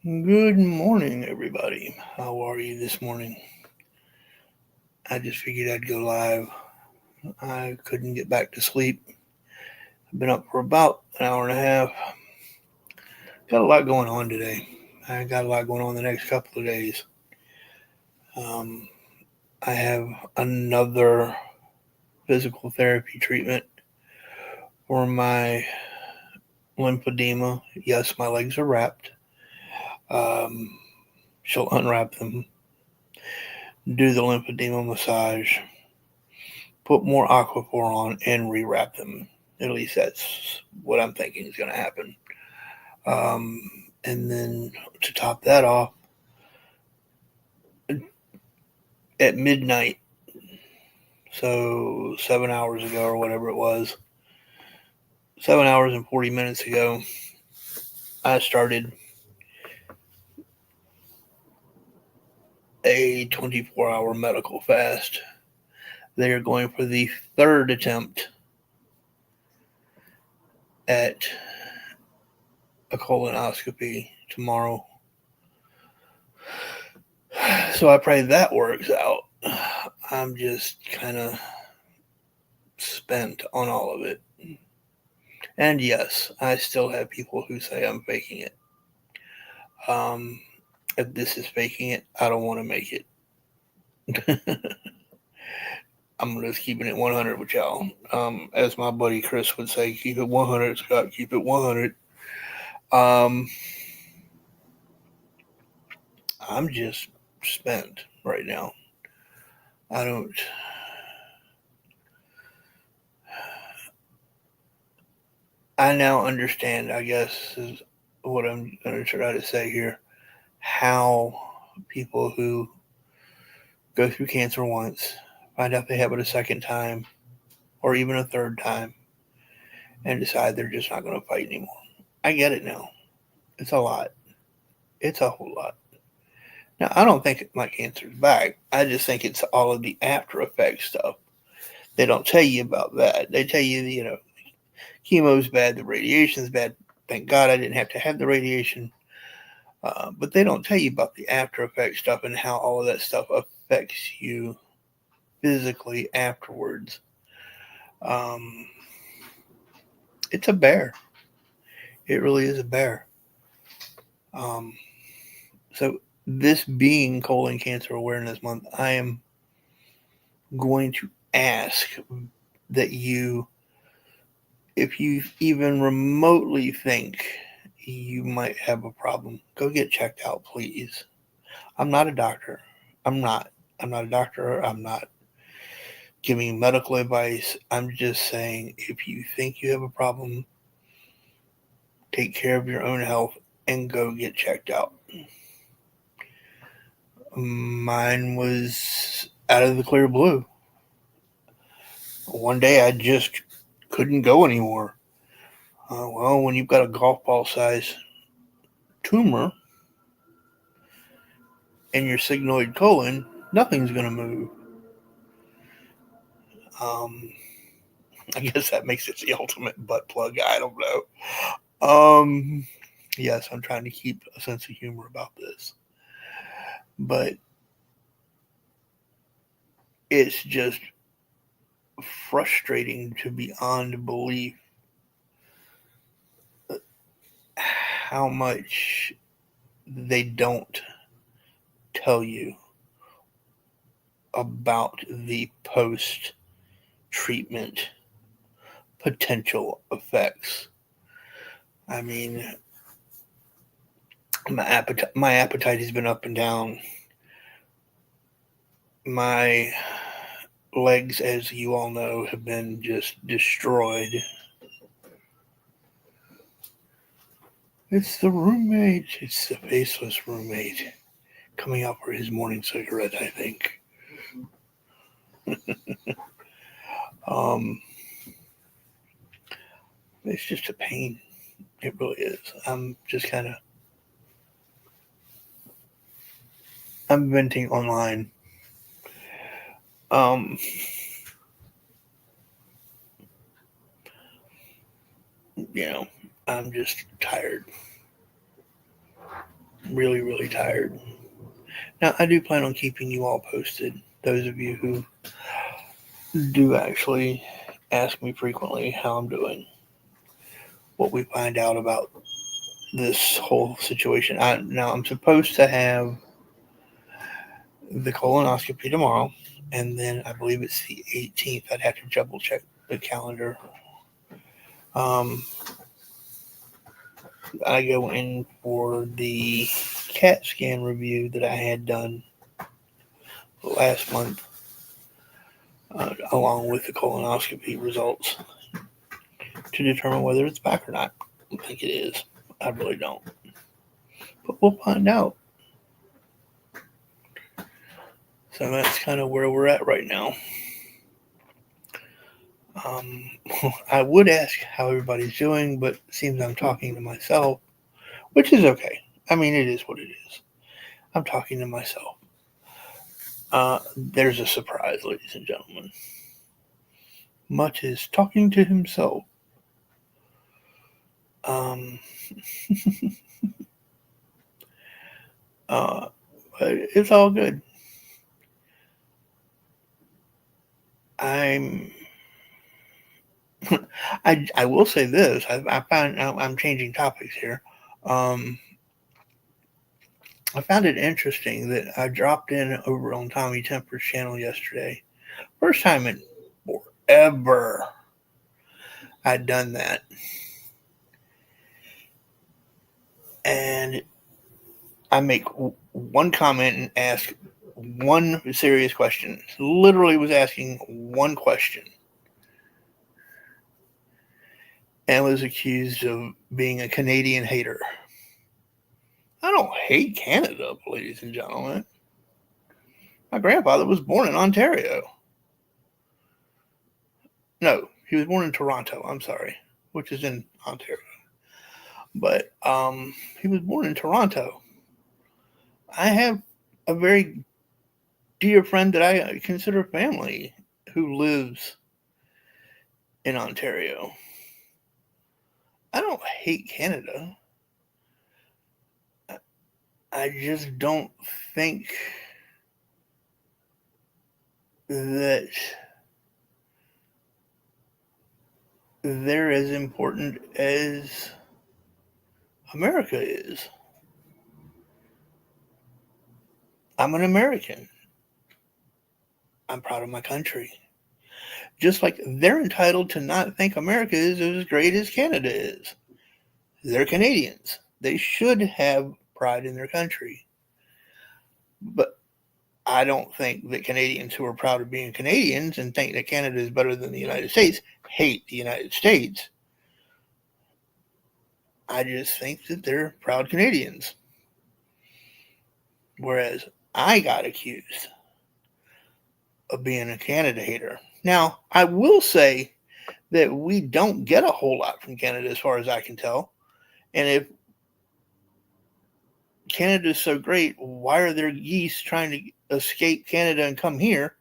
Good morning, everybody. How are you this morning? I just figured I'd go live. I couldn't get back to sleep. I've been up for about an hour and a half. Got a lot going on today. I got a lot going on the next couple of days. Um, I have another physical therapy treatment for my lymphedema. Yes, my legs are wrapped. Um, she'll unwrap them, do the lymphedema massage, put more aquaphor on, and rewrap them. At least that's what I'm thinking is going to happen. Um, and then to top that off, at midnight, so 7 hours ago or whatever it was, 7 hours and 40 minutes ago, I started a 24-hour medical fast. They are going for the third attempt at a colonoscopy tomorrow. So I pray that works out. I'm just kind of spent on all of it. And yes, I still have people who say I'm faking it. Um, if this is faking it, I don't want to make it. I'm just keeping it 100 with y'all. As my buddy Chris would say, keep it 100, Scott. Keep it 100. Um, I'm just spent right now. I don't. I now understand, I guess, is what I'm going to try to say here, how people who go through cancer once, find out they have it a second time, or even a third time, and decide they're just not going to fight anymore. I get it now. It's a lot. It's a whole lot. Now, I don't think my cancer's back. I just think it's all of the after effect stuff. They don't tell you about that. They tell you, chemo's bad, the radiation's bad. Thank God I didn't have to have the radiation. But they don't tell you about the after effect stuff and how all of that stuff affects you physically afterwards. Um, it's a bear. It really is a bear. Um, so, this being Colon Cancer Awareness Month, I am going to ask that you, if you even remotely think you might have a problem, go get checked out, please. I'm not a doctor. I'm not. I'm not a doctor. I'm not giving medical advice. I'm just saying if you think you have a problem, take care of your own health and go get checked out. Mine was out of the clear blue. One day I just couldn't go anymore. Well, when you've got a golf ball size tumor in your sigmoid colon, nothing's going to move. Um, I guess that makes it the ultimate butt plug. I don't know. Yes, I'm trying to keep a sense of humor about this. But it's just frustrating to beyond belief how much they don't tell you about the post treatment potential effects. I mean, my appetite has been up and down. My legs, as you all know, have been just destroyed. It's the roommate. It's the faceless roommate coming out for his morning cigarette, I think. Um, it's just a pain. It really is. I'm venting online. Um, you know, I'm just tired. really, really tired. Now, I do plan on keeping you all posted. Those of you who do actually ask me frequently how I'm doing, what we find out about this whole situation. Now, I'm supposed to have the colonoscopy tomorrow, and then I believe it's the 18th. I'd have to double check the calendar. I go in for the CAT scan review that I had done last month, along with the colonoscopy results, to determine whether it's back or not. I think it is. I really don't. But we'll find out. So that's kind of where we're at right now. I would ask how everybody's doing, but it seems I'm talking to myself, which is okay. I mean, it is what it is. I'm talking to myself. There's a surprise, ladies and gentlemen. Mutt is talking to himself. But it's all good. I will say this. I found I'm changing topics here. I found it interesting that I dropped in over on Tommy Temper's channel yesterday. First time in forever I'd done that. And I make one comment and ask one serious question. Literally was asking one question. And was accused of being a Canadian hater. I don't hate Canada, ladies and gentlemen. My grandfather was born in Ontario. No, he was born in Toronto, I'm sorry, which is in Ontario. But he was born in Toronto. I have a very dear friend that I consider family who lives in Ontario. I don't hate Canada. I just don't think that they're as important as America is. I'm an American. I'm proud of my country. Just like they're entitled to not think America is as great as Canada is. They're Canadians. They should have pride in their country. But I don't think that Canadians who are proud of being Canadians and think that Canada is better than the United States hate the United States. I just think that they're proud Canadians. Whereas I got accused of being a Canada hater. Now, I will say that we don't get a whole lot from Canada as far as I can tell. And if Canada is so great, why are there geese trying to escape Canada and come here?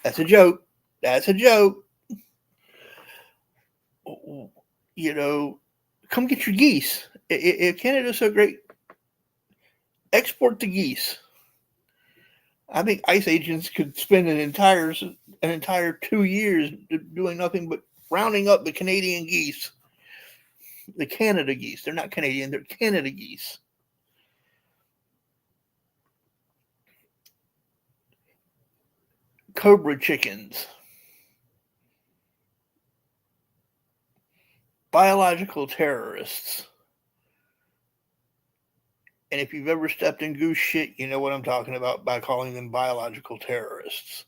That's a joke. That's a joke. You know, come get your geese. If Canada's so great, export the geese. I think ICE agents could spend an entire 2 years doing nothing but rounding up the Canadian geese. The Canada geese. They're not Canadian, they're Canada geese. Cobra chickens. Biological terrorists. And if you've ever stepped in goose shit, you know what I'm talking about by calling them biological terrorists.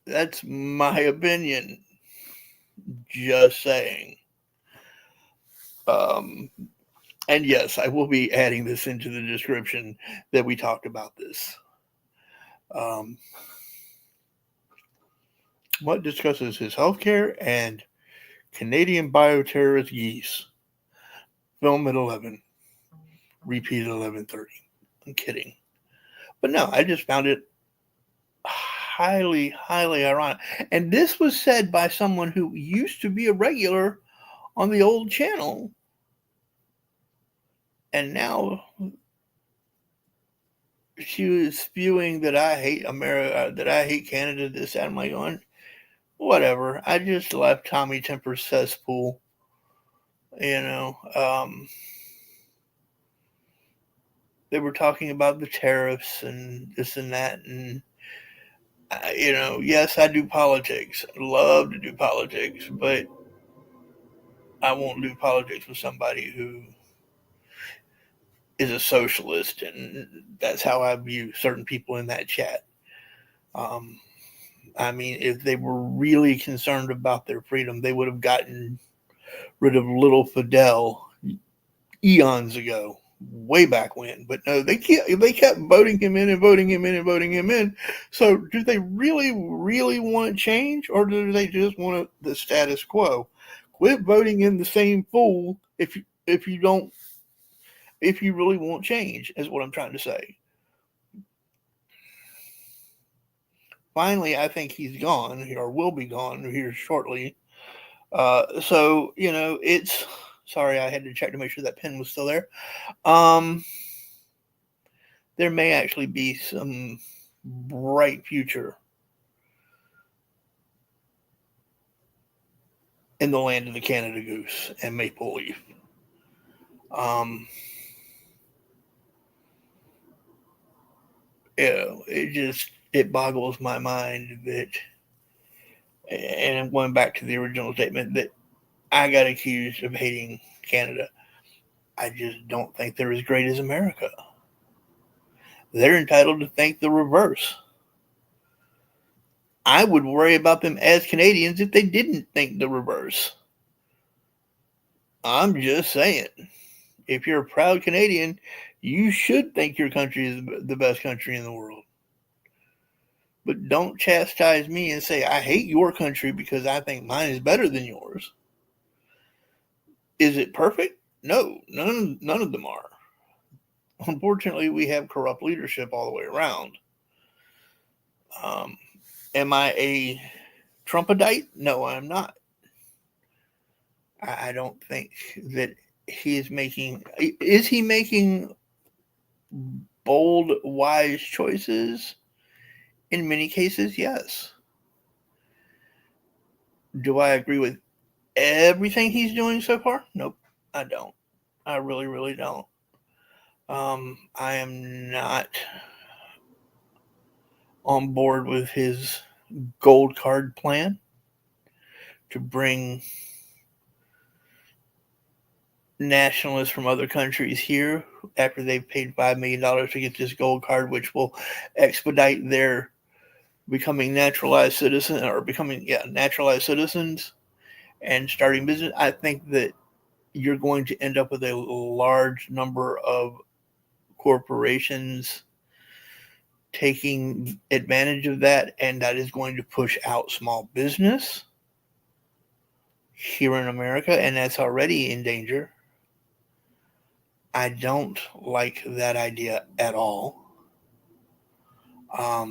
That's my opinion. Just saying. And yes, I will be adding this into the description that we talked about this. Mutt discusses his healthcare and Canadian bioterrorist geese. Film at 11. Repeat at 11:30. I'm kidding. But no, I just found it highly, highly ironic. And this was said by someone who used to be a regular on the old channel And now she was spewing that I hate America, that I hate Canada, this, that. I'm like, going, whatever. I just left Tommy Temper's cesspool, you know. They were talking about the tariffs and this and that. And, yes, I do politics. Love to do politics, but I won't do politics with somebody who is a socialist. And that's how I view certain people in that chat. I mean, if they were really concerned about their freedom, they would have gotten rid of little Fidel eons ago, way back when. But no, they kept voting him in and voting him in and voting him in. So do they really, really want change, or do they just want the status quo? Quit voting in the same fool if you really want change, is what I'm trying to say. Finally, I think he's gone, or will be gone here shortly. So, it's, sorry, I had to check to make sure that pen was still there. There may actually be some bright future in the land of the Canada Goose and Maple Leaf. It boggles my mind that, and I'm going back to the original statement, that I got accused of hating Canada. I just don't think they're as great as America. They're entitled to think the reverse. I would worry about them as Canadians if they didn't think the reverse. I'm just saying. If you're a proud Canadian, you should think your country is the best country in the world. But don't chastise me and say, I hate your country because I think mine is better than yours. Is it perfect? No, none of them are. Unfortunately, we have corrupt leadership all the way around. Am I a Trumpadite? No, I'm not. I don't think that he is making. Is he making bold, wise choices? In many cases, yes. Do I agree with everything he's doing so far? Nope, I don't. I really, really don't. I am not on board with his gold card plan to bring nationalists from other countries here after they've paid $5 million to get this gold card, which will expedite their becoming naturalized citizens and starting business. I think that you're going to end up with a large number of corporations taking advantage of that, and that is going to push out small business here in America, and that's already in danger. I don't like that idea at all.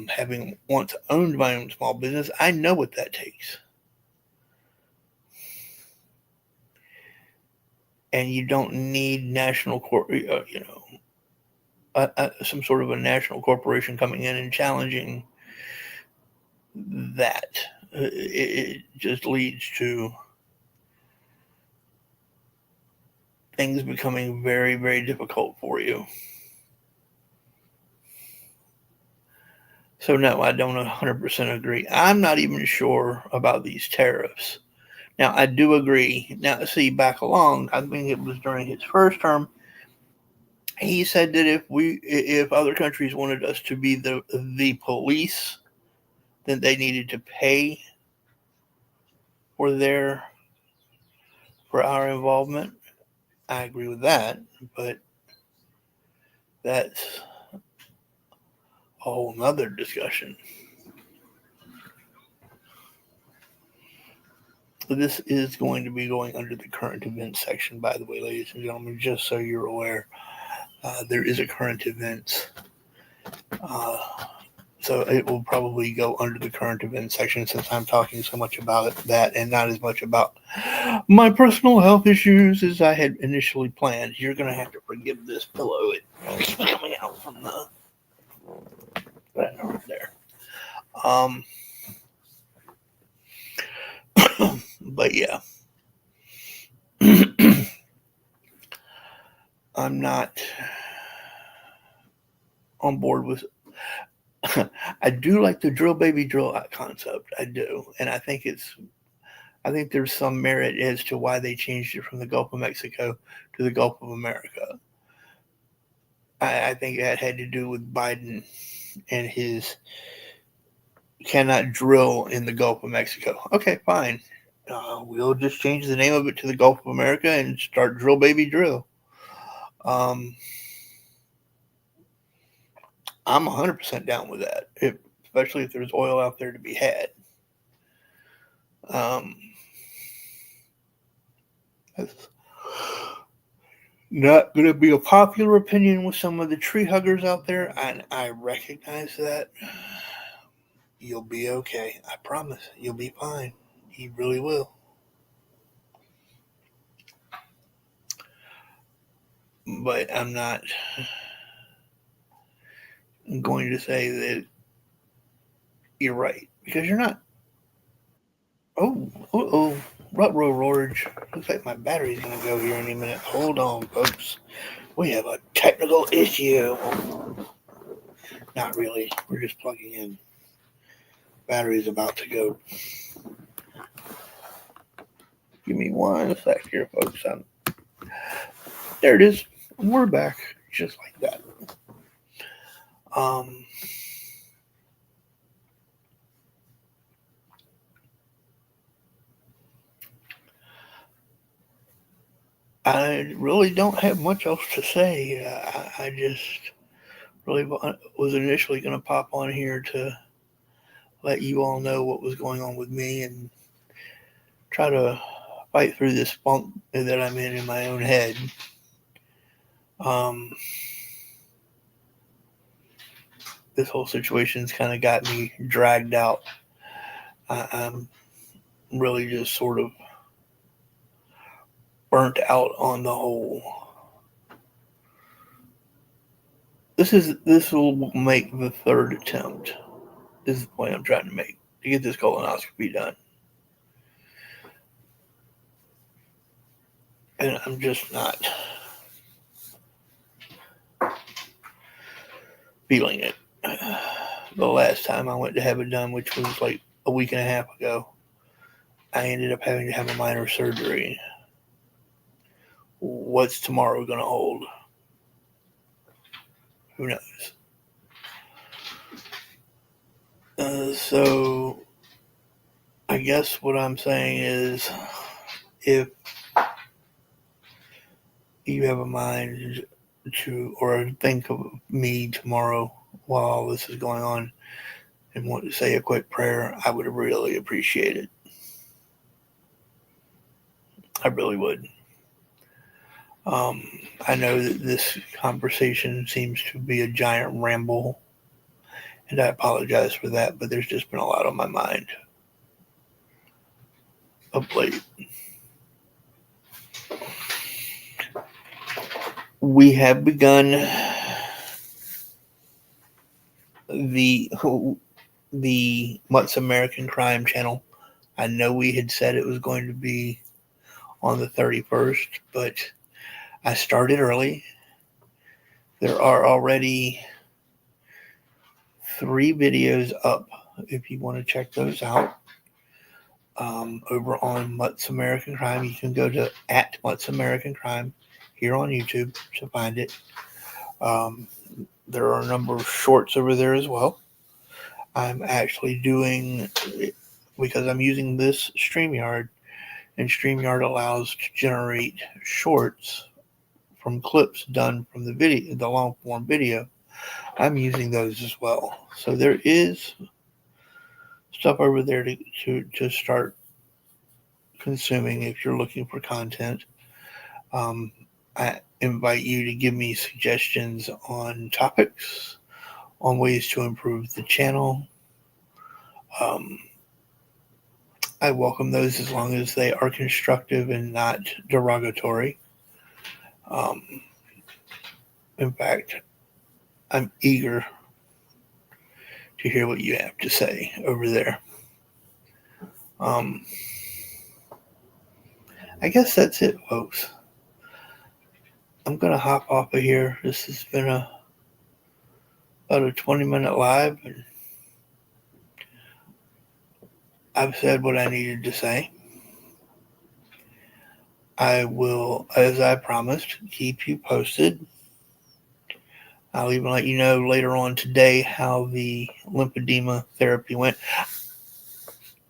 Having once owned my own small business, I know what that takes. And you don't need some sort of a national corporation coming in and challenging that. It just leads to things becoming very, very difficult for you. So no, I don't 100% agree. I'm not even sure about these tariffs. Now, I do agree. Now, see, back along, I think it was during his first term, he said that if other countries wanted us to be the police, then they needed to pay for our involvement. I agree with that, but that's a whole nother discussion. This is going to be going under the current events section, by the way, ladies and gentlemen, just so you're aware. There is a current events So it will probably go under the current event section since I'm talking so much about that and not as much about my personal health issues as I had initially planned. You're going to have to forgive this pillow. It's coming out from the right there. But yeah. I'm not on board with. I do like the drill baby drill concept. I do, and I think there's some merit as to why they changed it from the Gulf of Mexico to the Gulf of America. I think that had to do with Biden and his cannot drill in the Gulf of Mexico. Okay, fine. We'll just change the name of it to the Gulf of America and start drill baby drill. I'm 100% down with that, especially if there's oil out there to be had. That's not going to be a popular opinion with some of the tree huggers out there, and I recognize that. You'll be okay. I promise. You'll be fine. You really will. But I'm not going to say that you're right, because you're not. Oh. Rut-row Rorge. Looks like my battery's going to go here any minute. Hold on, folks. We have a technical issue. Not really. We're just plugging in. Battery's about to go. Give me one sec here, folks. There it is. We're back. Just like that. I really don't have much else to say. I just really was initially going to pop on here to let you all know what was going on with me and try to fight through this funk that I'm in my own head. This whole situation's kind of got me dragged out. I'm really just sort of burnt out on the whole. This will make the third attempt. This is the point I'm trying to make to get this colonoscopy done. And I'm just not feeling it. The last time I went to have it done, which was like a week and a half ago, I ended up having to have a minor surgery. What's tomorrow going to hold? Who knows? So I guess what I'm saying is, if you have a mind to, or think of me tomorrow while all this is going on and want to say a quick prayer, I would really appreciate it. I really would. I know that this conversation seems to be a giant ramble, and I apologize for that, but there's just been a lot on my mind of late. We have begun the Mutts American Crime channel. I know we had said it was going to be on the 31st, but I started early. There are already 3 videos up if you want to check those out. Over on Mutts American Crime, you can go to @Mutts American Crime here on YouTube to find it. There are a number of shorts over there as well. I'm actually doing, because I'm using this StreamYard, and StreamYard allows to generate shorts from clips done from the video, the long form video. I'm using those as well. So there is stuff over there to start consuming if you're looking for content. I invite you to give me suggestions on topics on ways to improve the channel. I welcome those as long as they are constructive and not derogatory. In fact, I'm eager to hear what you have to say over there. I guess that's it, folks. I'm going to hop off of here. This has been about a 20-minute live, and I've said what I needed to say. I will, as I promised, keep you posted. I'll even let you know later on today how the lymphedema therapy went.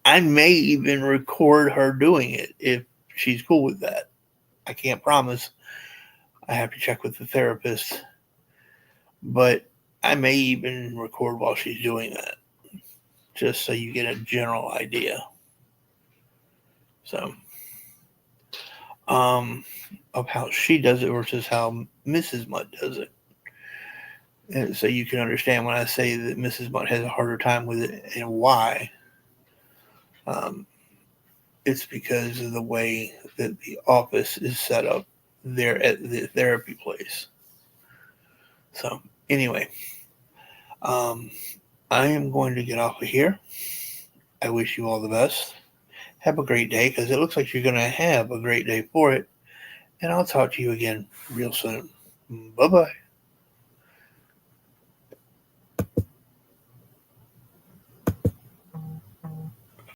I may even record her doing it if she's cool with that. I can't promise. I have to check with the therapist. But I may even record while she's doing that, just so you get a general idea. So, of how she does it versus how Mrs. Mutt does it. And so you can understand when I say that Mrs. Mutt has a harder time with it and why. It's because of the way that the office is set up there at the therapy place. So, anyway, I am going to get off of here. I wish you all the best. Have a great day, because it looks like you're going to have a great day for it. And I'll talk to you again real soon. Bye-bye.